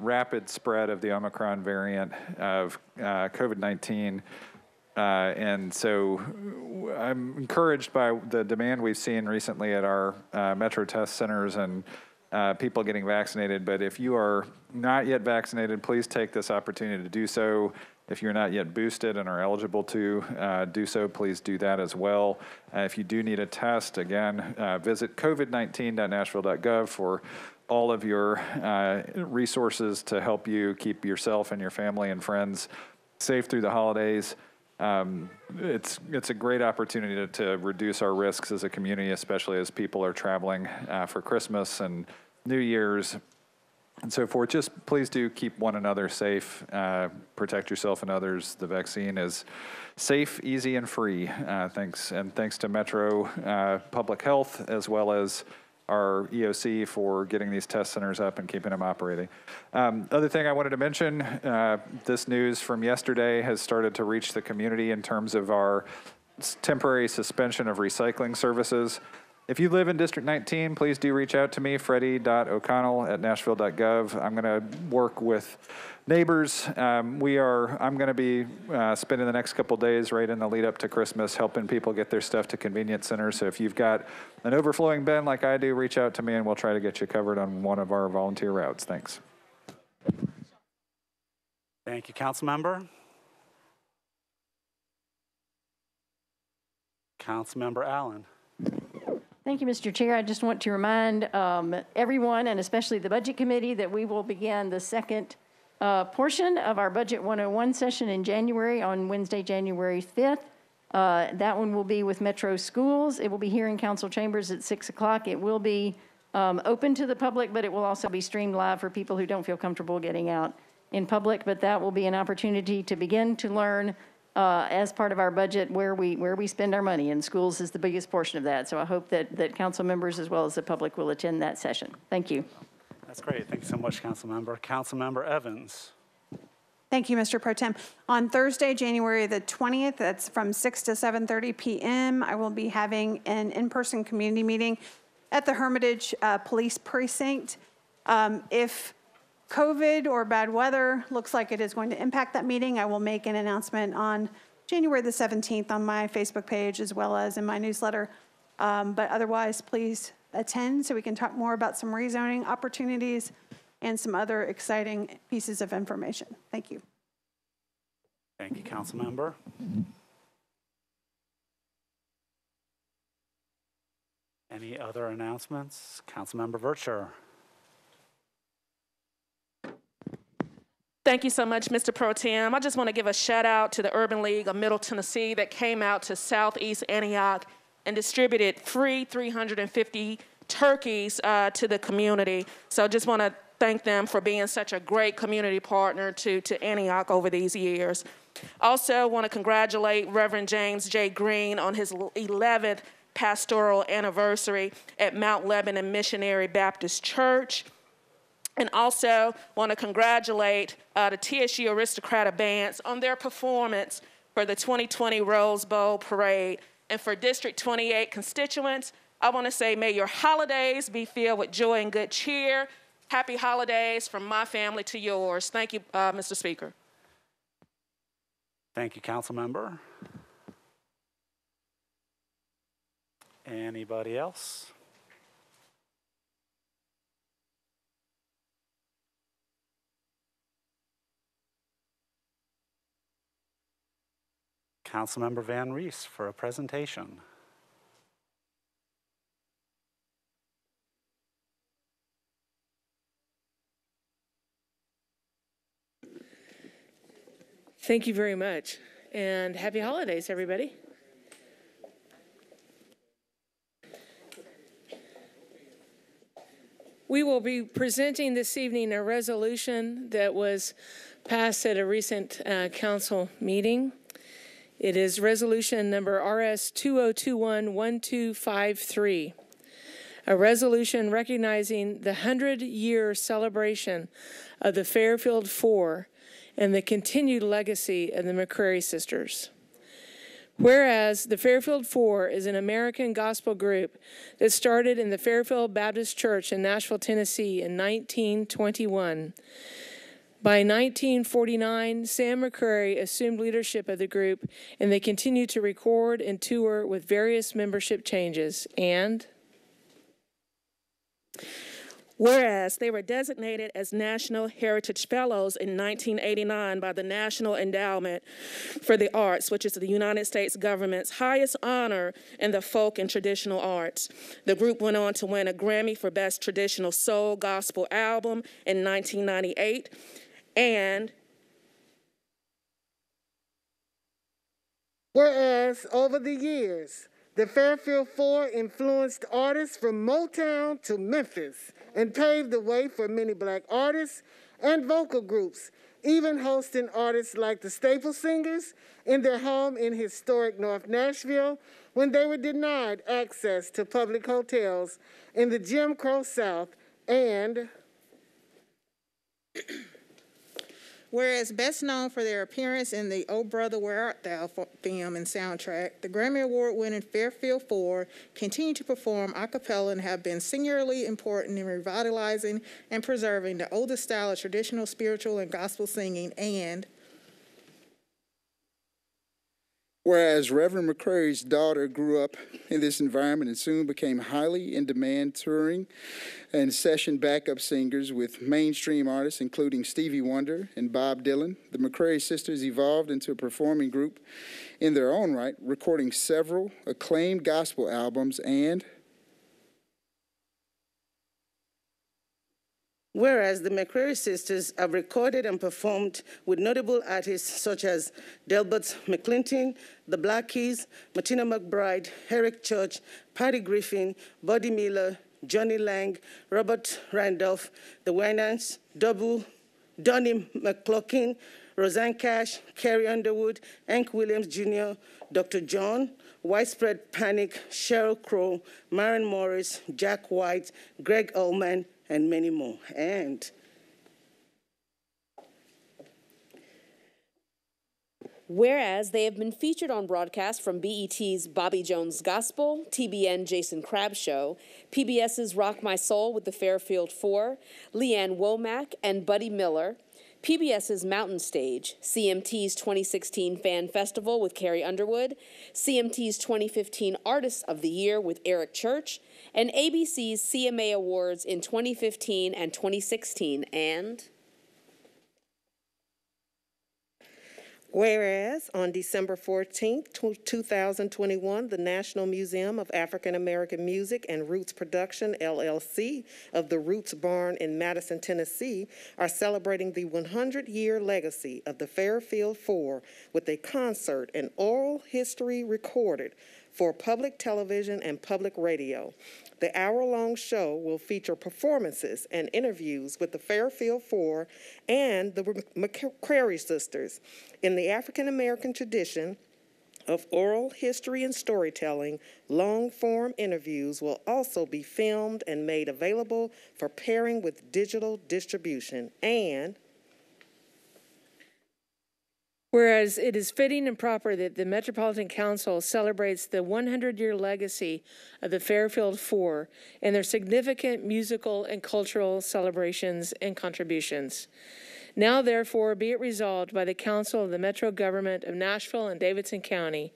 rapid spread of the Omicron variant of COVID-19. And so I'm encouraged by the demand we've seen recently at our Metro test centers and people getting vaccinated. But if you are not yet vaccinated, please take this opportunity to do so. If you're not yet boosted and are eligible to do so, please do that as well. If you do need a test, again, visit covid19.nashville.gov for all of your resources to help you keep yourself and your family and friends safe through the holidays. It's a great opportunity to reduce our risks as a community, especially as people are traveling for Christmas and New Year's and so forth. Just please do keep one another safe, protect yourself and others. The vaccine is safe, easy, and free. Thanks to Metro Public Health as well as our EOC for getting these test centers up and keeping them operating. Other thing I wanted to mention, this news from yesterday has started to reach the community in terms of our temporary suspension of recycling services. If you live in District 19, please do reach out to me, freddie.o'connell@nashville.gov. I'm going to work with neighbors. I'm going to be spending the next couple days right in the lead up to Christmas helping people get their stuff to convenience centers. So if you've got an overflowing bin like I do, reach out to me and we'll try to get you covered on one of our volunteer routes. Thanks. Thank you, Councilmember. Councilmember Allen. Thank you, Mr. Chair. I just want to remind everyone, and especially the Budget Committee, that we will begin the second portion of our Budget 101 session in January on Wednesday, January 5th. That one will be with Metro Schools. It will be here in Council Chambers at 6 o'clock. It will be open to the public, but it will also be streamed live for people who don't feel comfortable getting out in public. But that will be an opportunity to begin to learn as part of our budget where we spend our money, and schools is the biggest portion of that. So I hope that council members as well as the public will attend that session. Thank you. That's great. Thank you so much, Councilmember. Councilmember Evans. Thank you, Mr. Pro Tem. On Thursday, January the 20th, that's from 6 to 7:30 p.m., I will be having an in-person community meeting at the Hermitage Police Precinct. If COVID or bad weather looks like it is going to impact that meeting, I will make an announcement on January the 17th on my Facebook page as well as in my newsletter. But otherwise, please attend so we can talk more about some rezoning opportunities and some other exciting pieces of information. Thank you. Thank you, Councilmember. Any other announcements? Councilmember Vercher. Thank you so much, Mr. Pro Tem. I just want to give a shout out to the Urban League of Middle Tennessee that came out to Southeast Antioch and distributed free 350 turkeys to the community. So I just want to thank them for being such a great community partner to Antioch over these years. Also want to congratulate Reverend James J. Green on his 11th pastoral anniversary at Mount Lebanon Missionary Baptist Church. And also want to congratulate the TSU Aristocrata Bands on their performance for the 2020 Rose Bowl Parade. And for District 28 constituents, I want to say, may your holidays be filled with joy and good cheer. Happy holidays from my family to yours. Thank you, Mr. Speaker. Thank you, Councilmember. Anybody else? Councilmember Van Rees for a presentation. Thank you very much, and happy holidays, everybody. We will be presenting this evening a resolution that was passed at a recent council meeting. It is resolution number RS 2021-1253, a resolution recognizing the 100-year celebration of the Fairfield Four and the continued legacy of the McCrary sisters. Whereas the Fairfield Four is an American gospel group that started in the Fairfield Baptist Church in Nashville, Tennessee in 1921. By 1949, Sam McCrary assumed leadership of the group, and they continued to record and tour with various membership changes. And whereas they were designated as National Heritage Fellows in 1989 by the National Endowment for the Arts, which is the United States government's highest honor in the folk and traditional arts. The group went on to win a Grammy for Best Traditional Soul Gospel Album in 1998. And whereas over the years, the Fairfield Four influenced artists from Motown to Memphis and paved the way for many black artists and vocal groups, even hosting artists like the Staple Singers in their home in historic North Nashville when they were denied access to public hotels in the Jim Crow South. And whereas best known for their appearance in the Oh Brother, Where Art Thou film and soundtrack, the Grammy Award-winning Fairfield Four continue to perform a cappella and have been singularly important in revitalizing and preserving the oldest style of traditional spiritual and gospel singing. And whereas Reverend McCrary's daughter grew up in this environment and soon became highly in demand touring and session backup singers with mainstream artists including Stevie Wonder and Bob Dylan, the McCrary sisters evolved into a performing group in their own right, recording several acclaimed gospel albums. And whereas the McCrary sisters have recorded and performed with notable artists such as Delbert McClinton, the Black Keys, Martina McBride, Eric Church, Patty Griffin, Buddy Miller, Johnny Lang, Robert Randolph, the Winans, Donnie McCloskey, Roseanne Cash, Carrie Underwood, Hank Williams Jr., Dr. John, Widespread Panic, Sheryl Crow, Maren Morris, Jack White, Greg Allman, and many more. And whereas they have been featured on broadcasts from BET's Bobby Jones Gospel, TBN Jason Crabb Show, PBS's Rock My Soul with the Fairfield Four, Leanne Womack and Buddy Miller, PBS's Mountain Stage, CMT's 2016 Fan Festival with Carrie Underwood, CMT's 2015 Artist of the Year with Eric Church, and ABC's CMA Awards in 2015 and 2016, and whereas on December 14th, 2021, the National Museum of African American Music and Roots Production, LLC, of the Roots Barn in Madison, Tennessee, are celebrating the 100-year legacy of the Fairfield Four with a concert and oral history recorded for public television and public radio. The hour-long show will feature performances and interviews with the Fairfield Four and the McCrary sisters. In the African-American tradition of oral history and storytelling, long-form interviews will also be filmed and made available for pairing with digital distribution. And whereas it is fitting and proper that the Metropolitan Council celebrates the 100-year legacy of the Fairfield Four and their significant musical and cultural celebrations and contributions. Now, therefore, be it resolved by the Council of the Metro Government of Nashville and Davidson County.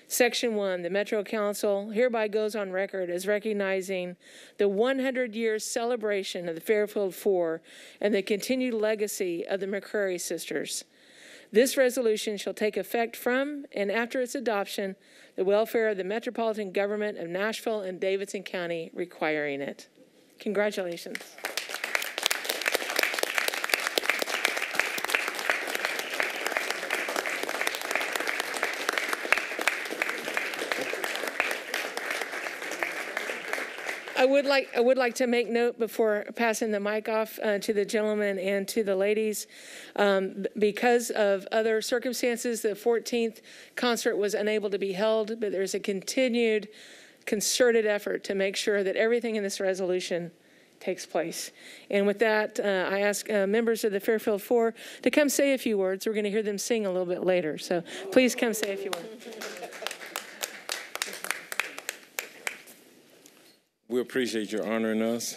Section 1, the Metro Council hereby goes on record as recognizing the 100-year celebration of the Fairfield Four and the continued legacy of the McCrary sisters. This resolution shall take effect from and after its adoption, the welfare of the Metropolitan Government of Nashville and Davidson County requiring it. Congratulations. I would like to make note before passing the mic off to the gentlemen and to the ladies. Because of other circumstances, the 14th concert was unable to be held, but there's a continued concerted effort to make sure that everything in this resolution takes place. And with that, I ask members of the Fairfield Four to come say a few words. We're going to hear them sing a little bit later, so please come say a few words. We appreciate your honoring us,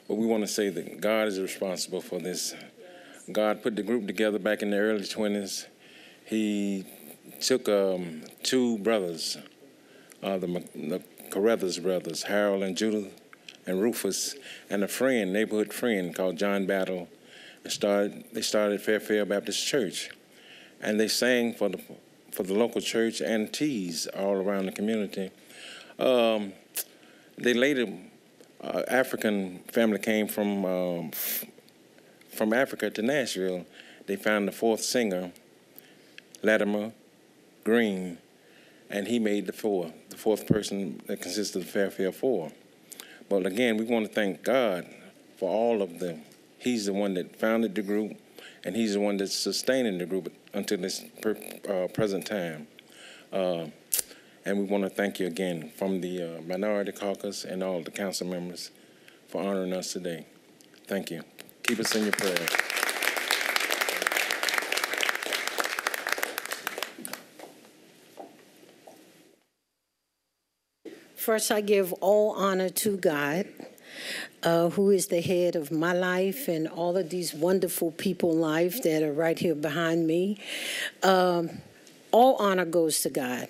but we want to say that God is responsible for this God put the group together back in the early 20s. He took two brothers, the Courthouse brothers, Harold and Judith and Rufus, and a friend, neighborhood friend called John Battle. They started Fairfield Baptist Church, and they sang for the local church and teas all around the community. They later, African family came from Africa to Nashville. They found the fourth singer, Latimer Green, and he made the fourth person that consisted of the Fairfield Four. But again, we want to thank God for all of them. He's the one that founded the group, and he's the one that's sustaining the group until this present time. And we want to thank you again from the Minority Caucus and all the council members for honoring us today. Thank you. Keep us in your prayers. First, I give all honor to God, who is the head of my life and all of these wonderful people's life that are right here behind me. All honor goes to God.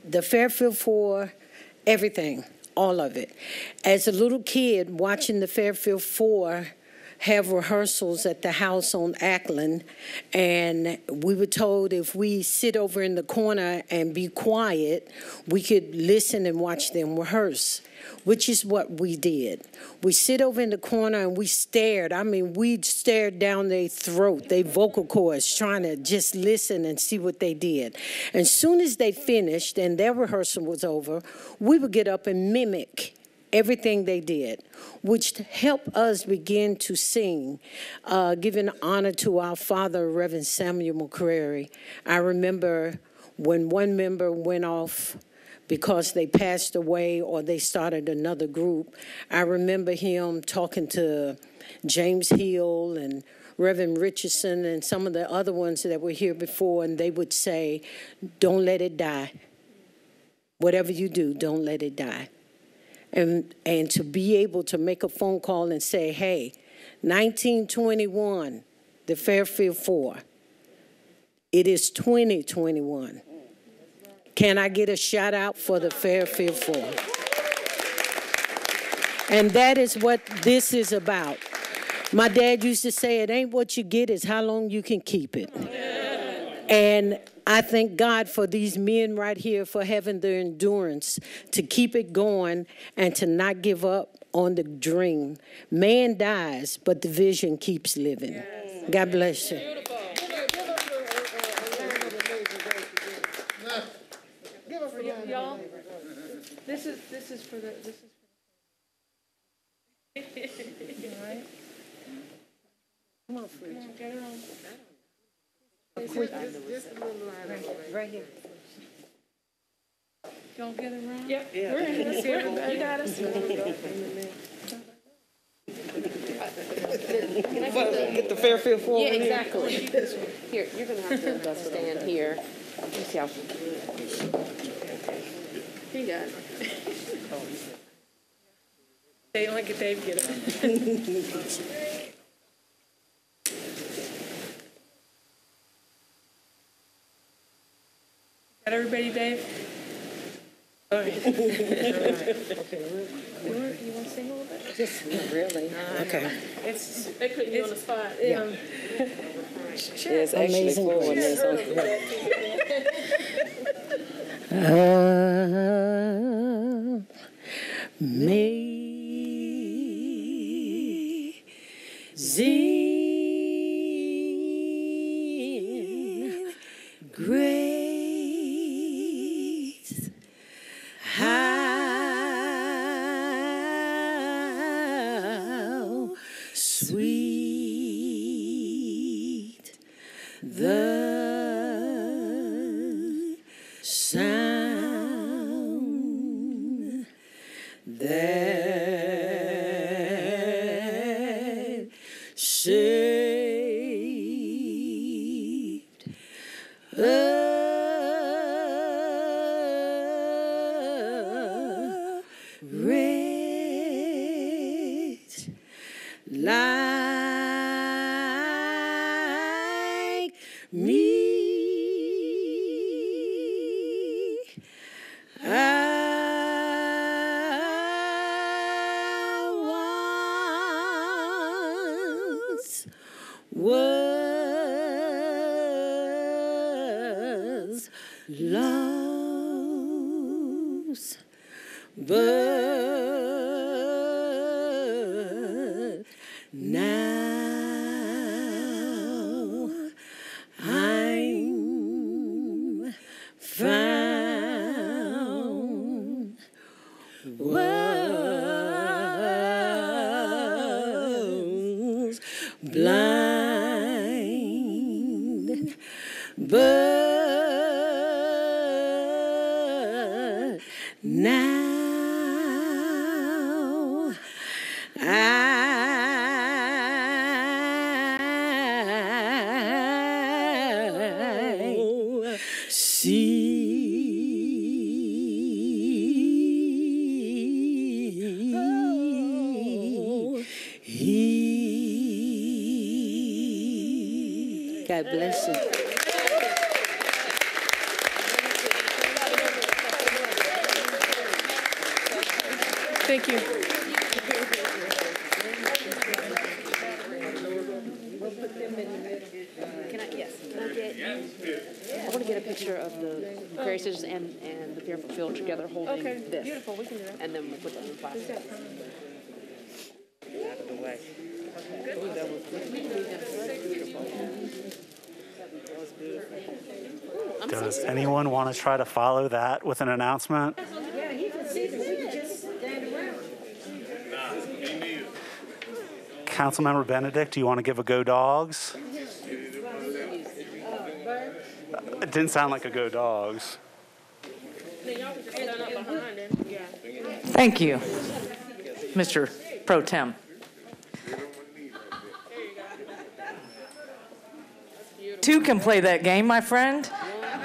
The Fairfield Four, everything, all of it. As a little kid watching the Fairfield Four have rehearsals at the house on Ackland, and we were told if we sit over in the corner and be quiet, we could listen and watch them rehearse, which is what we did. We sit over in the corner and we stared. I mean, we stared down their throat, their vocal cords, trying to just listen and see what they did. And soon as they finished and their rehearsal was over, we would get up and mimic everything they did, which helped us begin to sing, giving honor to our father, Reverend Samuel McCrary. I remember when one member went off because they passed away or they started another group, I remember him talking to James Hill and Reverend Richardson and some of the other ones that were here before, and they would say, don't let it die. Whatever you do, don't let it die. And to be able to make a phone call and say, hey, 1921, the Fairfield Four, it is 2021. Can I get a shout out for the Fairfield Four? And that is what this is about. My dad used to say, it ain't what you get, it's how long you can keep it. And I thank God for these men right here for having the endurance to keep it going and to not give up on the dream. Man dies, but the vision keeps living. Yes. God bless you. Y'all, this is for the, all right. Come on, Fridge. Get it on. Just a little line right here. Y'all get it wrong? Yep. Yeah. We're in this. You got us. Get the Fairfield Four. Yeah, exactly. Here, you're going to have to stand here. Let me see how. You got it. They don't get Dave get it. Got everybody, Dave? All right. All right. Okay. You want to sing a little bit? Just really. Okay. They put you on the spot. Yeah. It's Amazing Grace. Amazing Grace. How sweet the sound that saved a wretch like me. I once was lost, but now I'm found. Was blind, but now I see. God bless you. Thank you. I want to get a picture of the McCrary sisters and the Fairfield Field together holding this. Beautiful. We can do that. And then we'll put that in the plastic. Out of the way. Ooh, that was beautiful. That was beautiful. Does anyone want to try to follow that with an announcement? Councilmember Benedict, do you want to give a Go Dogs? It didn't sound like a Go Dogs. Thank you, Mr. Pro Tem. Two can play that game, my friend.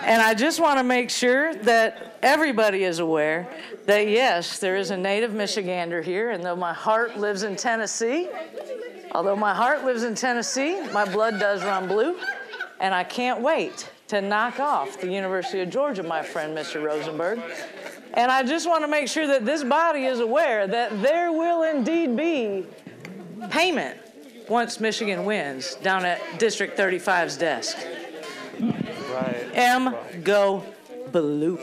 And I just want to make sure that everybody is aware that, yes, there is a native Michigander here, and though my heart lives in Tennessee, my blood does run blue, and I can't wait to knock off the University of Georgia, my friend, Mr. Rosenberg. And I just want to make sure that this body is aware that there will indeed be payment once Michigan wins down at District 35's desk. Right. Go Blue.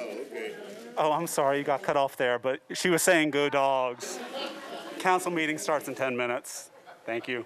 Oh, I'm sorry, you got cut off there, but she was saying Go Dogs. Council meeting starts in 10 minutes. Thank you.